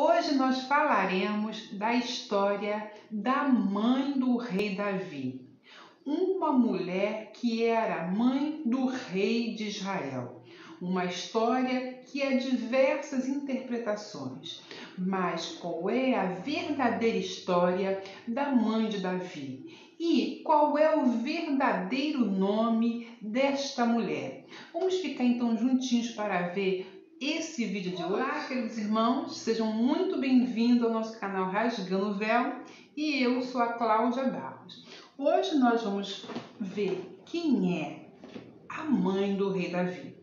Hoje nós falaremos da história da mãe do rei Davi, uma mulher que era mãe do rei de Israel. Uma história que há diversas interpretações, mas qual é a verdadeira história da mãe de Davi? E qual é o verdadeiro nome desta mulher? Vamos ficar então juntinhos para ver esse vídeo de hoje. Olá, queridos irmãos, sejam muito bem-vindos ao nosso canal Rasgando o Véu, e eu sou a Cláudia Barros. Hoje nós vamos ver quem é a mãe do rei Davi.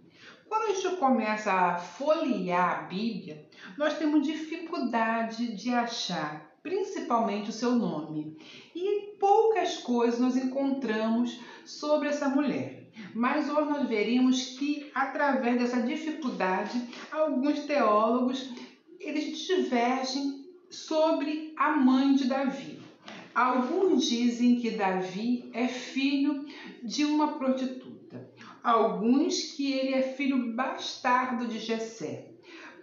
Quando a gente começa a folhear a Bíblia, nós temos dificuldade de achar, principalmente o seu nome. E poucas coisas nós encontramos sobre essa mulher. Mas hoje nós veremos que, através dessa dificuldade, alguns teólogos eles divergem sobre a mãe de Davi. Alguns dizem que Davi é filho de uma prostituta. Alguns que ele é filho bastardo de Jessé.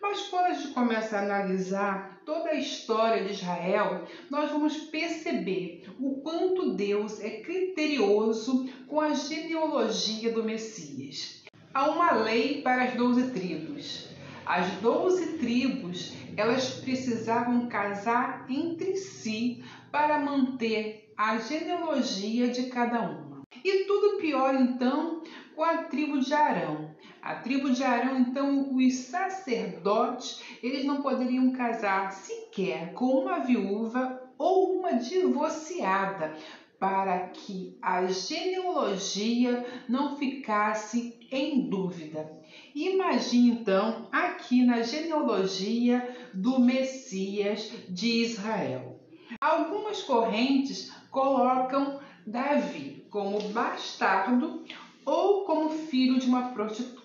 Mas quando a gente começa a analisar toda a história de Israel, nós vamos perceber o quanto Deus é criterioso com a genealogia do Messias. Há uma lei para as 12 tribos. As 12 tribos, elas precisavam casar entre si para manter a genealogia de cada uma. E tudo pior, então, com a tribo de Arão. A tribo de Arão, então, os sacerdotes, eles não poderiam casar sequer com uma viúva ou uma divorciada, para que a genealogia não ficasse em dúvida. Imagine, então, aqui na genealogia do Messias de Israel. Algumas correntes colocam Davi como bastardo ou como filho de uma prostituta.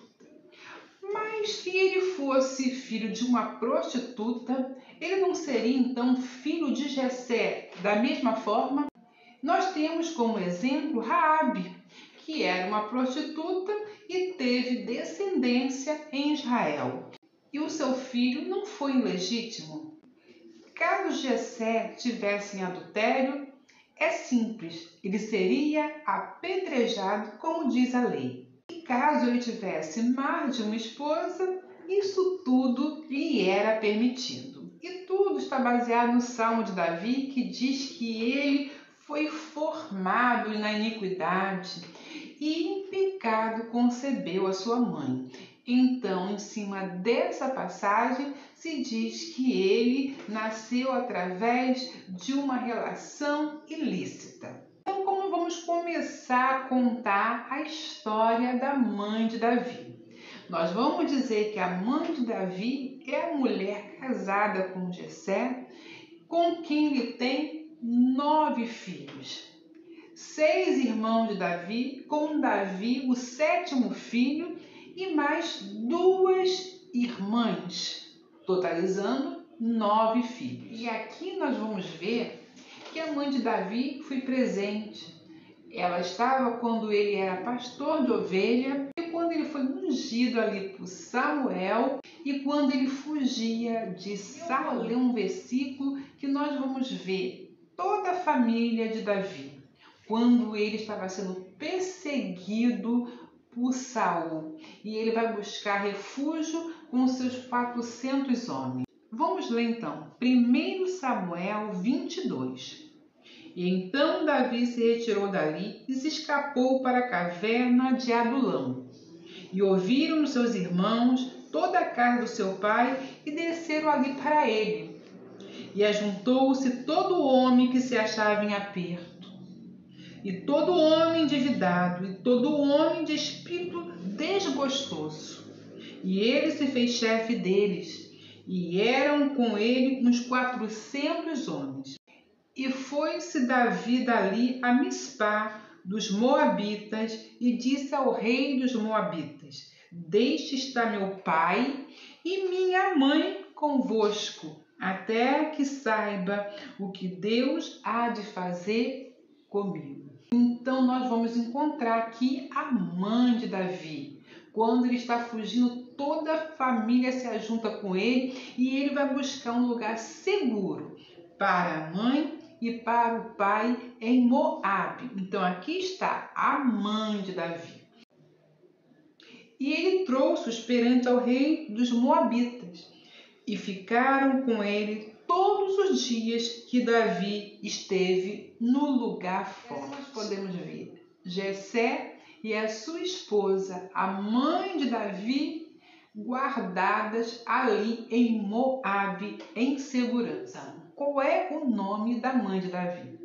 Mas se ele fosse filho de uma prostituta, ele não seria então filho de Jessé da mesma forma? Nós temos como exemplo Raabe, que era uma prostituta e teve descendência em Israel. E o seu filho não foi ilegítimo. Caso Jessé tivesse em adultério, é simples, ele seria apedrejado, como diz a lei. E caso ele tivesse mais de uma esposa, isso tudo lhe era permitido. E tudo está baseado no Salmo de Davi, que diz que ele foi formado na iniquidade e em pecado concebeu a sua mãe. Então, em cima dessa passagem, se diz que ele nasceu através de uma relação ilícita. Então, como vamos começar a contar a história da mãe de Davi? Nós vamos dizer que a mãe de Davi é a mulher casada com Jessé, com quem ele tem 9 filhos. 6 irmãos de Davi, com Davi o 7º filho, e mais 2 irmãs, totalizando 9 filhos. E aqui nós vamos ver que a mãe de Davi foi presente. Ela estava quando ele era pastor de ovelha, e quando ele foi ungido ali por Samuel, e quando ele fugia de Saul. Eu vou ler um versículo que nós vamos ver toda a família de Davi, quando ele estava sendo perseguido por Saul, e ele vai buscar refúgio com seus 400 homens. Vamos ler então, 1 Samuel 22. E então Davi se retirou dali e se escapou para a caverna de Adulão. E ouviram os seus irmãos toda a casa do seu pai e desceram ali para ele. E ajuntou-se todo homem que se achava em aperto, e todo homem endividado, e todo homem de espírito desgostoso. E ele se fez chefe deles, e eram com ele uns 400 homens. E foi-se Davi dali a Mispá dos Moabitas, e disse ao rei dos Moabitas: Deixe estar meu pai e minha mãe convosco, até que saiba o que Deus há de fazer comigo. Então nós vamos encontrar aqui a mãe de Davi, quando ele está fugindo toda a família se ajunta com ele e ele vai buscar um lugar seguro para a mãe e para o pai em Moabe. Então aqui está a mãe de Davi. E ele trouxe-os perante ao rei dos Moabitas e ficaram com ele todos os dias que Davi esteve no lugar forte. Nós podemos ver Jessé e a sua esposa, a mãe de Davi, guardadas ali em Moabe em segurança. Qual é o nome da mãe de Davi?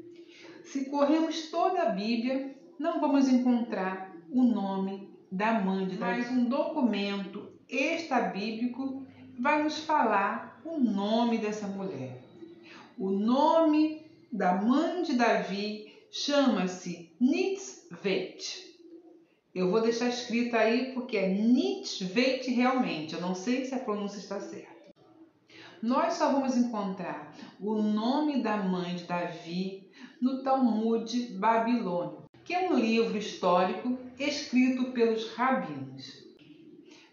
Se corremos toda a Bíblia, não vamos encontrar o nome da mãe de Davi. Mas um documento extrabíblico vai nos falar o nome dessa mulher. O nome da mãe de Davi chama-se Nitzvet. Eu vou deixar escrito aí porque é Nitzvet realmente. Eu não sei se a pronúncia está certa. Nós só vamos encontrar o nome da mãe de Davi no Talmud babilônico, que é um livro histórico escrito pelos rabinos.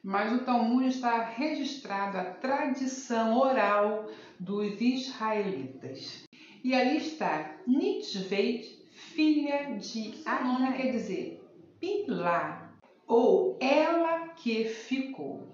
Mas o Talmud está registrado a tradição oral dos israelitas. E ali está Nitzvet, filha de Adonai, quer dizer Bilá, ou ela que ficou.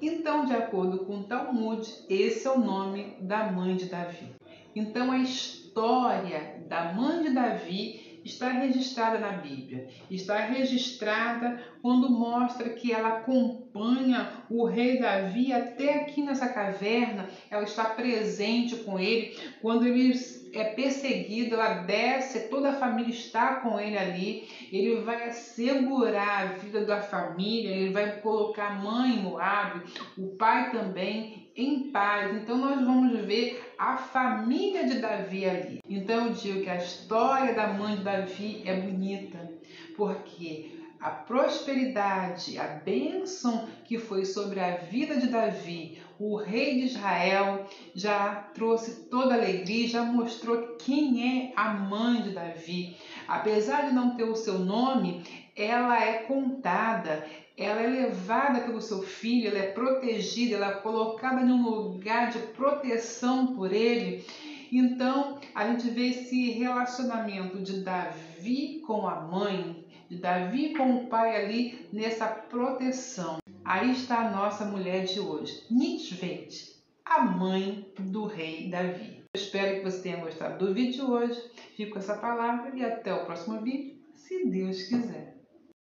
Então, de acordo com o Talmud, esse é o nome da mãe de Davi. Então, a história da mãe de Davi está registrada na Bíblia. Está registrada quando mostra que ela acompanha o rei Davi até aqui nessa caverna. Ela está presente com ele. Quando ele é perseguido, ela desce, toda a família está com ele ali. Ele vai assegurar a vida da família, ele vai colocar a mãe em Moabe, o pai também em paz. Então nós vamos ver a família de Davi ali. Então eu digo que a história da mãe de Davi é bonita, porque a prosperidade, a bênção que foi sobre a vida de Davi, o rei de Israel, já trouxe toda a alegria, já mostrou quem é a mãe de Davi. Apesar de não ter o seu nome, ela é contada, ela é levada pelo seu filho, ela é protegida, ela é colocada em um lugar de proteção por ele. Então, a gente vê esse relacionamento de Davi com a mãe, de Davi com o pai ali nessa proteção. Aí está a nossa mulher de hoje, Nitzvet, a mãe do rei Davi. Eu espero que você tenha gostado do vídeo de hoje. Fico com essa palavra e até o próximo vídeo, se Deus quiser.